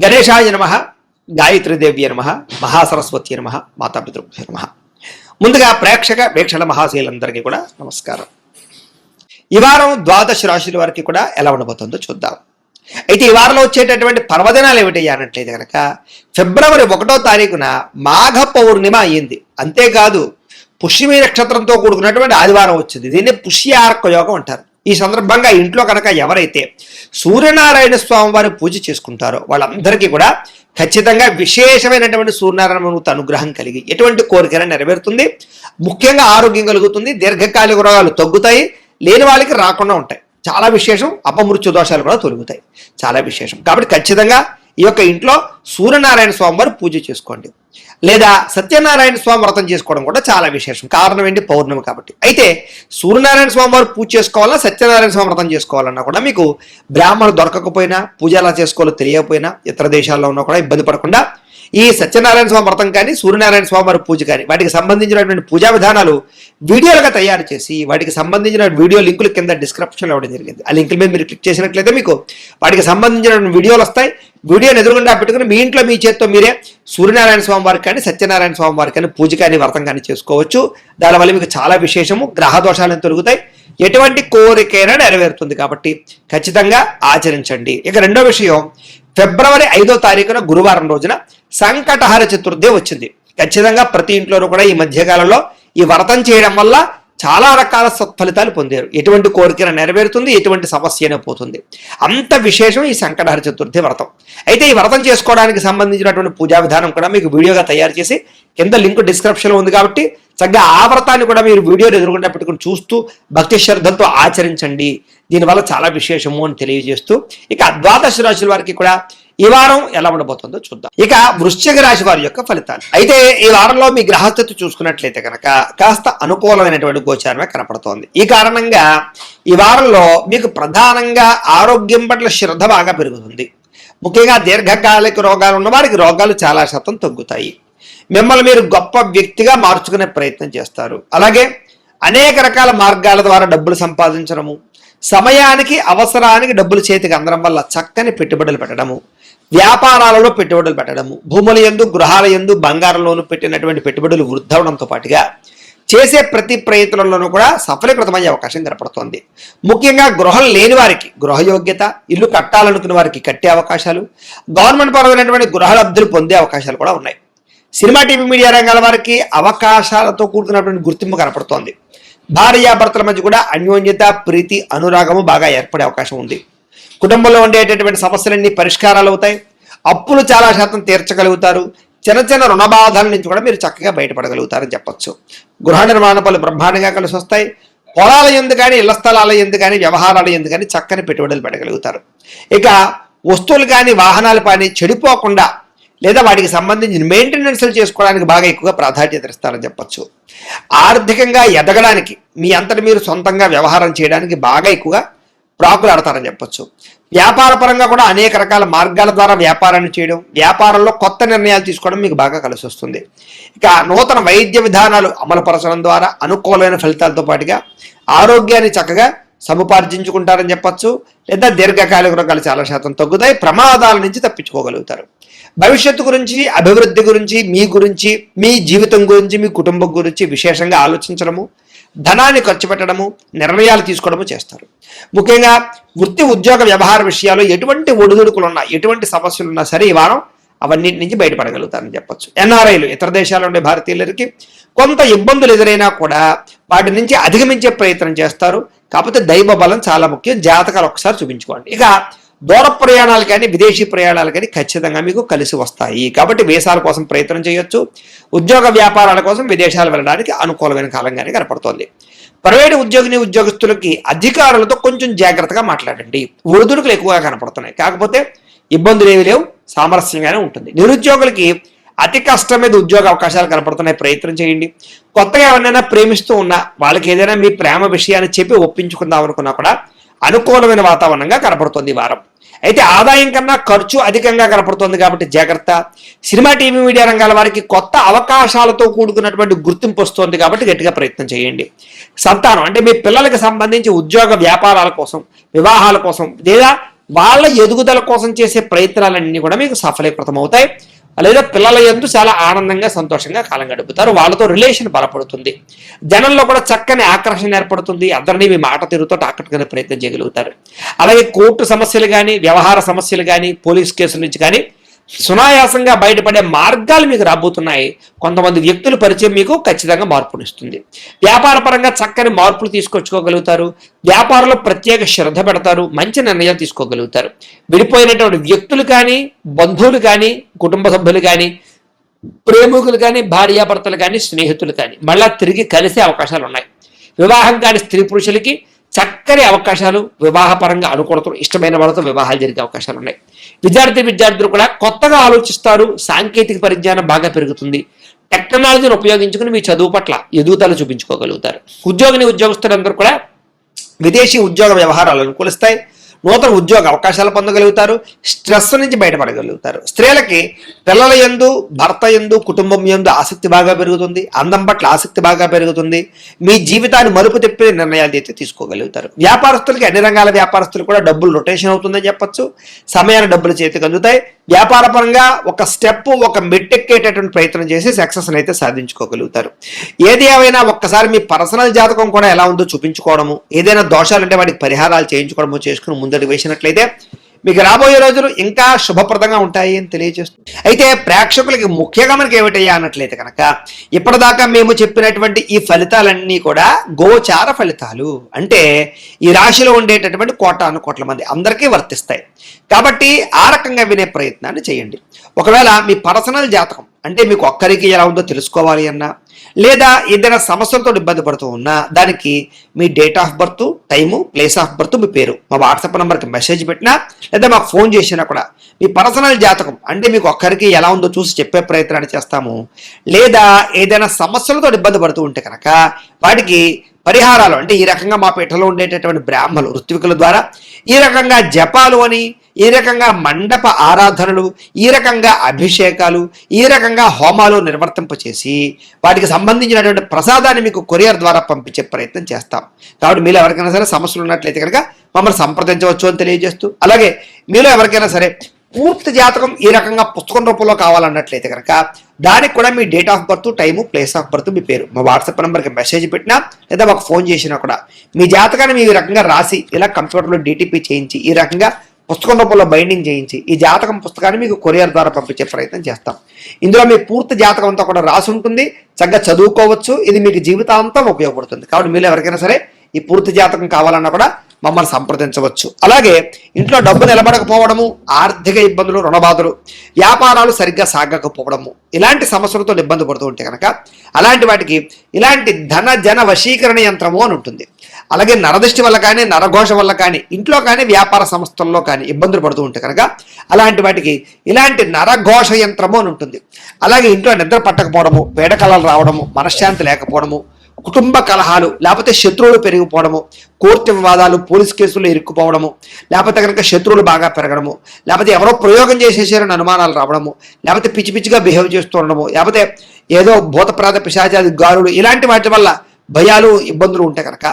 గణేశాయ నమః, గాయత్రీదేవ్య నమః, మహాసరస్వతి నమః, మాతాపితృభ్యో నమః. ముందుగా వీక్షణ మహాశీలందరికీ కూడా నమస్కారం. ఈ వారం ద్వాదశ రాశుల వారికి కూడా ఎలా ఉండబోతుందో చూద్దాం. అయితే ఈ వారంలో వచ్చేటటువంటి పర్వదినాలు ఏమిటి అన్నట్లయితే కనుక ఫిబ్రవరి 1వ తారీఖున మాఘ పౌర్ణిమ అయ్యింది. అంతేకాదు పుష్యమి నక్షత్రంతో కూడుకున్నటువంటి ఆదివారం వచ్చింది. దీన్ని పుష్యార్క యోగం అంటారు. ఈ సందర్భంగా ఇంట్లో కనుక ఎవరైతే సూర్యనారాయణ స్వామి వారి పూజ చేసుకుంటారో వాళ్ళందరికీ కూడా ఖచ్చితంగా విశేషమైనటువంటి సూర్యనారాయణ అనుగ్రహం కలిగి ఎటువంటి కోరికైనా నెరవేరుతుంది. ముఖ్యంగా ఆరోగ్యం కలుగుతుంది, దీర్ఘకాలిక రోగాలు తగ్గుతాయి, లేని వాళ్ళకి రాకుండా ఉంటాయి. చాలా విశేషం. అపమృత్యు దోషాలు కూడా తొలగుతాయి. చాలా విశేషం. కాబట్టి ఖచ్చితంగా ఈ యొక్క ఇంట్లో సూర్యనారాయణ స్వామి వారు పూజ చేసుకోండి, లేదా సత్యనారాయణ స్వామి వ్రతం చేసుకోవడం కూడా చాలా విశేషం. కారణం ఏంటి? పౌర్ణమి కాబట్టి. అయితే సూర్యనారాయణ స్వామి వారు పూజ చేసుకోవాలా, సత్యనారాయణ స్వామి వ్రతం చేసుకోవాలన్నా కూడా మీకు బ్రాహ్మణులు దొరకకపోయినా, పూజ ఎలా చేసుకోవాలో తెలియకపోయినా, ఇతర దేశాల్లో ఉన్నా కూడా ఇబ్బంది పడకుండా ఈ సత్యనారాయణ స్వామి వ్రతం కానీ, సూర్యనారాయణ స్వామి వారి పూజ కానీ వాటికి సంబంధించినటువంటి పూజా విధానాలు వీడియోలుగా తయారు చేసి వాటికి సంబంధించిన వీడియో లింకులు కింద డిస్క్రిప్షన్లో ఇవ్వడం జరిగింది. ఆ లింకుల మీద మీరు క్లిక్ చేసినట్లయితే మీకు వాటికి సంబంధించిన వీడియోలు వస్తాయి. వీడియోని ఎదురుగుండా పెట్టుకుని మీ ఇంట్లో మీ చేత్తో మీరే సూర్యనారాయణ స్వామి వారికి కానీ, సత్యనారాయణ స్వామి వారికి కానీ పూజ కానీ, వ్రతం కానీ చేసుకోవచ్చు. దానివల్ల మీకు చాలా విశేషము. గ్రహ దోషాలను తొలుగుతాయి, ఎటువంటి కోరికైనా నెరవేరుతుంది. కాబట్టి ఖచ్చితంగా ఆచరించండి. ఇక రెండో విషయం, ఫిబ్రవరి 5వ తారీఖున గురువారం రోజున సంకటహర చతుర్థి వచ్చింది. ఖచ్చితంగా ప్రతి ఇంట్లోనూ కూడా ఈ మధ్యకాలంలో ఈ వ్రతం చేయడం వల్ల చాలా రకాల సత్ఫలితాలు పొందారు. ఎటువంటి కోరికన నెరవేరుతుంది, ఎటువంటి సమస్య అయినా పోతుంది. అంత విశేషం ఈ సంకటహర చతుర్థి వ్రతం. అయితే ఈ వ్రతం చేసుకోవడానికి సంబంధించినటువంటి పూజా విధానం కూడా మీకు వీడియోగా తయారు చేసి కింద లింక్ డిస్క్రిప్షన్లో ఉంది. కాబట్టి చక్కగా ఆ వ్రతాన్ని కూడా మీరు వీడియోని ఎదురుకుండా పెట్టుకుని చూస్తూ భక్తి శ్రద్ధలతో ఆచరించండి. దీనివల్ల చాలా విశేషము అని తెలియజేస్తూ ఇక ద్వాదశ రాశుల వారికి కూడా ఈ వారం ఎలా ఉండబోతుందో చూద్దాం. ఇక వృశ్చిక రాశి వారి యొక్క ఫలితాలు. అయితే ఈ వారంలో మీ గ్రహస్థితి చూసుకున్నట్లయితే కనుక కాస్త అనుకూలమైనటువంటి గోచారమే కనపడుతోంది. ఈ కారణంగా ఈ వారంలో మీకు ప్రధానంగా ఆరోగ్యం పట్ల శ్రద్ధ బాగా పెరుగుతుంది. ముఖ్యంగా దీర్ఘకాలిక రోగాలు ఉన్న వారికి రోగాలు చాలా శాతం తగ్గుతాయి. మిమ్మల్ని మీరు గొప్ప వ్యక్తిగా మార్చుకునే ప్రయత్నం చేస్తారు. అలాగే అనేక రకాల మార్గాల ద్వారా డబ్బులు సంపాదించడము, సమయానికి అవసరానికి డబ్బులు చేతికి అందడం వల్ల చక్కని పెట్టుబడులు పెట్టడము, వ్యాపారాలలో పెట్టుబడులు పెట్టడము, భూముల యందు, గృహాల యందు, బంగారంలోనూ పెట్టినటువంటి పెట్టుబడులు వృద్ధవడంతో పాటుగా చేసే ప్రతి ప్రయత్నంలోనూ కూడా సఫలీకృతమయ్యే అవకాశం కనపడుతోంది. ముఖ్యంగా గృహం లేని వారికి గృహయోగ్యత, ఇల్లు కట్టాలనుకున్న వారికి కట్టే అవకాశాలు, గవర్నమెంట్ పరమైనటువంటి గృహ లబ్ధులు పొందే అవకాశాలు కూడా ఉన్నాయి. సినిమా, టీవీ, మీడియా రంగాల వారికి అవకాశాలతో కూడుకున్నటువంటి గుర్తింపు కనపడుతోంది. భార్యాభర్తల మధ్య కూడా అన్యోన్యత, ప్రీతి, అనురాగము బాగా ఏర్పడే అవకాశం ఉంది. కుటుంబంలో ఉండేటటువంటి సమస్యలన్నీ పరిష్కారాలు అవుతాయి. అప్పులు చాలా శాతం తీర్చగలుగుతారు. చిన్న చిన్న రుణ బాధల నుంచి కూడా మీరు చక్కగా బయటపడగలుగుతారని చెప్పచ్చు. గృహ నిర్మాణ పనులు బ్రహ్మాండంగా కలిసి వస్తాయి. పొలాల యందు కానీ, ఇళ్ల స్థలాల యందు కానీ, వ్యవహారాల యందు కానీ చక్కని పెట్టుబడులు పెట్టగలుగుతారు. ఇక వస్తువులు కానీ, వాహనాలు కానీ చెడిపోకుండా లేదా వాటికి సంబంధించిన మెయింటెనెన్స్లు చేసుకోవడానికి బాగా ఎక్కువగా ప్రాధాన్యత ఇస్తారని చెప్పచ్చు. ఆర్థికంగా ఎదగడానికి, మీ అంతటి మీరు సొంతంగా వ్యవహారం చేయడానికి బాగా ఎక్కువగా ప్రాకులాడతారని చెప్పచ్చు. వ్యాపార పరంగా కూడా అనేక రకాల మార్గాల ద్వారా వ్యాపారాన్ని చేయడం, వ్యాపారంలో కొత్త నిర్ణయాలు తీసుకోవడం మీకు బాగా కలిసి వస్తుంది. ఇక నూతన వైద్య విధానాలు అమలుపరచడం ద్వారా అనుకూలమైన ఫలితాలతో పాటుగా ఆరోగ్యాన్ని చక్కగా సముపార్జించుకుంటారని చెప్పచ్చు. లేదా దీర్ఘకాలిక రోగాలు చాలా శాతం తగ్గుతాయి. ప్రమాదాల నుంచి తప్పించుకోగలుగుతారు. భవిష్యత్తు గురించి, అభివృద్ధి గురించి, మీ జీవితం గురించి, మీ కుటుంబం గురించి విశేషంగా ఆలోచించడము, ధనాన్ని ఖర్చు పెట్టడము, నిర్ణయాలు తీసుకోవడము చేస్తారు. ముఖ్యంగా వృత్తి, ఉద్యోగ, వ్యవహార విషయాల్లో ఎటువంటి ఒడిదుడుకులు ఉన్నా, ఎటువంటి సమస్యలు ఉన్నా సరే ఈ వారం అవన్నింటి నుంచి బయటపడగలుగుతారని చెప్పచ్చు. ఎన్ఆర్ఐలు, ఇతర దేశాల్లో ఉండే భారతీయులకి కొంత ఇబ్బందులు ఎదురైనా కూడా వాటి నుంచి అధిగమించే ప్రయత్నం చేస్తారు. కాకపోతే దైవ బలం చాలా ముఖ్యం. జాతకాలు ఒకసారి చూపించుకోండి. ఇక దూర ప్రయాణాలు కానీ, విదేశీ ప్రయాణాలు కానీ ఖచ్చితంగా మీకు కలిసి వస్తాయి. కాబట్టి వీసాల కోసం ప్రయత్నం చేయొచ్చు. ఉద్యోగ వ్యాపారాల కోసం విదేశాలు వెళ్ళడానికి అనుకూలమైన కాలంగానే కనపడుతోంది. ప్రైవేటు ఉద్యోగస్తులకి అధికారులతో కొంచెం జాగ్రత్తగా మాట్లాడండి. ఒడిదుడుకులు ఎక్కువగా కనపడుతున్నాయి. కాకపోతే ఇబ్బందులు ఏవి లేవు, సామరస్యంగానే ఉంటుంది. నిరుద్యోగులకి అతి కష్టం మీద ఉద్యోగ అవకాశాలు కనపడుతున్నాయి. ప్రయత్నం చేయండి. కొత్తగా ఎవరైనా ప్రేమిస్తూ ఉన్నా వాళ్ళకి ఏదైనా మీ ప్రేమ విషయాన్ని చెప్పి ఒప్పించుకుందాం అనుకున్నా కూడా అనుకూలమైన వాతావరణంగా కనపడుతుంది ఈ వారం. అయితే ఆదాయం కన్నా ఖర్చు అధికంగా కనపడుతుంది కాబట్టి జాగ్రత్త. సినిమా, టీవీ, మీడియా రంగాల వారికి కొత్త అవకాశాలతో కూడుకున్నటువంటి గుర్తింపు వస్తుంది కాబట్టి గట్టిగా ప్రయత్నం చేయండి. సంతానం అంటే మీ పిల్లలకు సంబంధించి ఉద్యోగ వ్యాపారాల కోసం, వివాహాల కోసం లేదా వాళ్ళ ఎదుగుదల కోసం చేసే ప్రయత్నాలన్నీ కూడా మీకు సఫలీకృతం అవుతాయి. లేదా పిల్లల యందు చాలా ఆనందంగా సంతోషంగా కాలం గడుపుతారు. వాళ్ళతో రిలేషన్ బలపడుతుంది. జనంలో కూడా చక్కని ఆకర్షణ ఏర్పడుతుంది. అందరినీ మీ మాట తీరుతో ఆకట్టుకునే ప్రయత్నం చేయగలుగుతారు. అలాగే కోర్టు సమస్యలు కానీ, వ్యవహార సమస్యలు కానీ, పోలీస్ కేసుల నుంచి కానీ సునాయాసంగా బయటపడే మార్గాలు మీకు రాబోతున్నాయి. కొంతమంది వ్యక్తుల పరిచయం మీకు ఖచ్చితంగా మార్పునిస్తుంది. వ్యాపార పరంగా చక్కని మార్పులు తీసుకొచ్చుకోగలుగుతారు. వ్యాపారంలో ప్రత్యేక శ్రద్ధ పెడతారు. మంచి నిర్ణయాలు తీసుకోగలుగుతారు. విడిపోయినటువంటి వ్యక్తులు కానీ, బంధువులు కానీ, కుటుంబ సభ్యులు కానీ, ప్రేమికులు కానీ, భార్యాభర్తలు కానీ, స్నేహితులు కానీ మళ్ళా తిరిగి కలిసే అవకాశాలు ఉన్నాయి. వివాహం కాని స్త్రీ పురుషులకి చక్కని అవకాశాలు, వివాహపరంగా అనుకూలతలు, ఇష్టమైన వాళ్ళతో వివాహాలు జరిగే అవకాశాలు ఉన్నాయి. విద్యార్థులు కూడా కొత్తగా ఆలోచిస్తారు. సాంకేతిక పరిజ్ఞానం బాగా పెరుగుతుంది. టెక్నాలజీని ఉపయోగించుకుని మీ చదువు పట్ల ఎదుగుదల చూపించుకోగలుగుతారు. ఉద్యోగస్తులందరూ కూడా విదేశీ ఉద్యోగ వ్యవహారాలు అనుకూలిస్తాయి. నూతన ఉద్యోగ అవకాశాలు పొందగలుగుతారు. స్ట్రెస్ నుంచి బయటపడగలుగుతారు. స్త్రీలకి పిల్లల యందు, భర్త యందు, కుటుంబం యందు ఆసక్తి బాగా పెరుగుతుంది. అందం పట్ల ఆసక్తి బాగా పెరుగుతుంది. మీ జీవితాన్ని మలుపు తిప్పే నిర్ణయాలు అయితే తీసుకోగలుగుతారు. వ్యాపారస్తులకి, అన్ని రంగాల వ్యాపారస్తులు కూడా డబ్బులు రొటేషన్ అవుతుందని చెప్పొచ్చు. సమయాన్ని డబ్బులు చేతికి అందుతాయి. వ్యాపార పరంగా ఒక స్టెప్, ఒక మెట్టెక్కేటటువంటి ప్రయత్నం చేసి సక్సెస్ అయితే సాధించుకోగలుగుతారు. ఏది ఏమైనా ఒక్కసారి మీ పర్సనల్ జాతకం కూడా ఎలా ఉందో చూపించుకోవడము, ఏదైనా దోషాలుంటే వాటికి పరిహారాలు చేయించుకోవడము చేసుకుని ముందడుగు వేసినట్లయితే మీకు రాబోయే రోజులు ఇంకా శుభప్రదంగా ఉంటాయి అని తెలియజేస్తుంది. అయితే ప్రేక్షకులకి ముఖ్యంగా మనకి ఏమిటయ్యా అన్నట్లయితే కనుక ఇప్పటిదాకా మేము చెప్పినటువంటి ఈ ఫలితాలన్నీ కూడా గోచార ఫలితాలు. అంటే ఈ రాశిలో ఉండేటటువంటి కోట్ల మంది అందరికీ వర్తిస్తాయి. కాబట్టి ఆ రకంగా వినే ప్రయత్నాన్ని చేయండి. ఒకవేళ మీ పర్సనల్ జాతకం అంటే మీకు ఒక్కరికి ఎలా ఉందో తెలుసుకోవాలి అన్నా, లేదా ఏదైనా సమస్యలతో ఇబ్బంది పడుతూ ఉన్నా దానికి మీ date of birth, time, place of birth, మీ పేరు మా వాట్సాప్ నెంబర్కి మెసేజ్ పెట్టినా లేదా మాకు ఫోన్ చేసినా కూడా మీ పర్సనల్ జాతకం అంటే మీకు ఒక్కరికి ఎలా ఉందో చూసి చెప్పే ప్రయత్నాన్ని చేస్తాము. లేదా ఏదైనా సమస్యలతో ఇబ్బంది పడుతూ ఉంటే కనుక వాటికి పరిహారాలు అంటే ఈ రకంగా మా పీఠలో ఉండేటటువంటి బ్రాహ్మణులు, ఋత్వికుల ద్వారా ఈ రకంగా జపాలు అని, ఈ రకంగా మండప ఆరాధనలు, ఈ రకంగా అభిషేకాలు, ఈ రకంగా హోమాలు నిర్వర్తింపచేసి వాటికి సంబంధించినటువంటి ప్రసాదాన్ని మీకు కొరియర్ ద్వారా పంపించే ప్రయత్నం చేస్తాం. కాబట్టి మీలో ఎవరికైనా సరే సమస్యలు ఉన్నట్లయితే కనుక మమ్మల్ని సంప్రదించవచ్చు అని తెలియజేస్తూ, అలాగే మీలో ఎవరికైనా సరే పూర్తి జాతకం ఈ రకంగా పుస్తకం రూపంలో కావాలన్నట్లయితే కనుక దానికి కూడా మీ date of birth, time, place of birth, మీ పేరు మా వాట్సాప్ నెంబర్కి మెసేజ్ పెట్టినా లేదా మాకు ఫోన్ చేసినా కూడా మీ జాతకాన్ని మీ రకంగా రాసి ఇలా కంప్యూటర్లో DTP చేయించి ఈ రకంగా పుస్తకం రూపంలో బైండింగ్ చేయించి ఈ జాతకం పుస్తకాన్ని మీకు కొరియర్ ద్వారా పంపించే ప్రయత్నం చేస్తాం. ఇందులో మీ పూర్తి జాతకం అంతా కూడా రాసి ఉంటుంది. చక్కగా చదువుకోవచ్చు. ఇది మీకు జీవితాంతం ఉపయోగపడుతుంది. కాబట్టి మీరు ఎవరికైనా సరే ఈ పూర్తి జాతకం కావాలన్నా కూడా మమ్మల్ని సంప్రదించవచ్చు. అలాగే ఇంట్లో డబ్బు నిలబడకపోవడము, ఆర్థిక ఇబ్బందులు, రుణబాధలు, వ్యాపారాలు సరిగ్గా సాగకపోవడము, ఇలాంటి సమస్యలతో ఇబ్బంది పడుతూ ఉంటే కనుక అలాంటి వాటికి ఇలాంటి ధన జన వశీకరణ యంత్రము అని ఉంటుంది. అలాగే నరదృష్టి వల్ల కానీ, నరఘోష వల్ల కానీ, ఇంట్లో కానీ, వ్యాపార సంస్థల్లో కానీ ఇబ్బందులు పడుతూ ఉంటే కనుక అలాంటి వాటికి ఇలాంటి నరఘోష యంత్రము అని ఉంటుంది. అలాగే ఇంట్లో నిద్ర పట్టకపోవడము, పేడకలలు రావడము, మనశ్శాంతి లేకపోవడము, కుటుంబ కలహాలు, లేకపోతే శత్రువులు పెరిగిపోవడము, కోర్టు వివాదాలు, పోలీస్ కేసులు ఇరుక్కుపోవడము, లేకపోతే కనుక శత్రువులు బాగా పెరగడము, లేకపోతే ఎవరో ప్రయోగం చేసేసారని అనుమానాలు రావడము, లేకపోతే పిచ్చి పిచ్చిగా బిహేవ్ చేస్తూ ఉండడము, లేకపోతే ఏదో భూతప్రాత పిశాచాది గారులు, ఇలాంటి వాటి వల్ల భయాలు, ఇబ్బందులు ఉంటాయి కనుక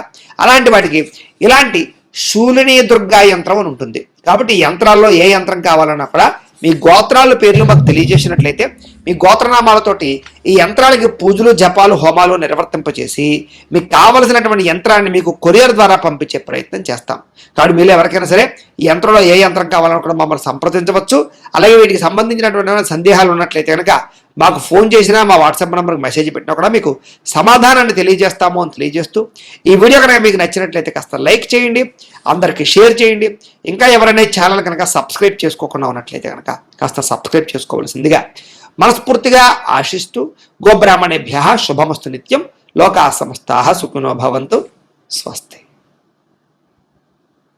అలాంటి వాటికి ఇలాంటి శూలిని దుర్గా యంత్రం అని ఉంటుంది. కాబట్టి ఈ యంత్రాల్లో ఏ యంత్రం కావాలన్నా కూడా మీ గోత్రాల పేర్లు మాకు తెలియజేసినట్లయితే మీ గోత్రనామాలతోటి ఈ యంత్రాలకి పూజలు, జపాలు, హోమాలు నిర్వర్తింపచేసి మీకు కావలసినటువంటి యంత్రాన్ని మీకు కొరియర్ ద్వారా పంపించే ప్రయత్నం చేస్తాం. కాబట్టి మీరు ఎవరికైనా సరే ఈ యంత్రంలో ఏ యంత్రం కావాలన్నా కూడా మమ్మల్ని సంప్రదించవచ్చు. అలాగే వీటికి సంబంధించినటువంటి సందేహాలు ఉన్నట్లయితే కనుక మాకు ఫోన్ చేసినా, మా వాట్సాప్ నెంబర్కి మెసేజ్ పెట్టినా కూడా మీకు సమాధానాన్ని తెలియజేస్తాము అని తెలియజేస్తూ ఈ వీడియో కనుక మీకు నచ్చినట్లయితే కాస్త లైక్ చేయండి, అందరికీ షేర్ చేయండి. ఇంకా ఎవరైనా ఛానల్ కనుక సబ్స్క్రైబ్ చేసుకోకుండా ఉన్నట్లయితే కనుక కాస్త సబ్స్క్రైబ్ చేసుకోవాల్సిందిగా మనస్ఫూర్తిగా ఆశిస్తూ గోబ్రాహ్మణేభ్యః శుభమస్తు నిత్యం. లోకా సమస్తాః సుఖినో భవంతు. స్వస్తి.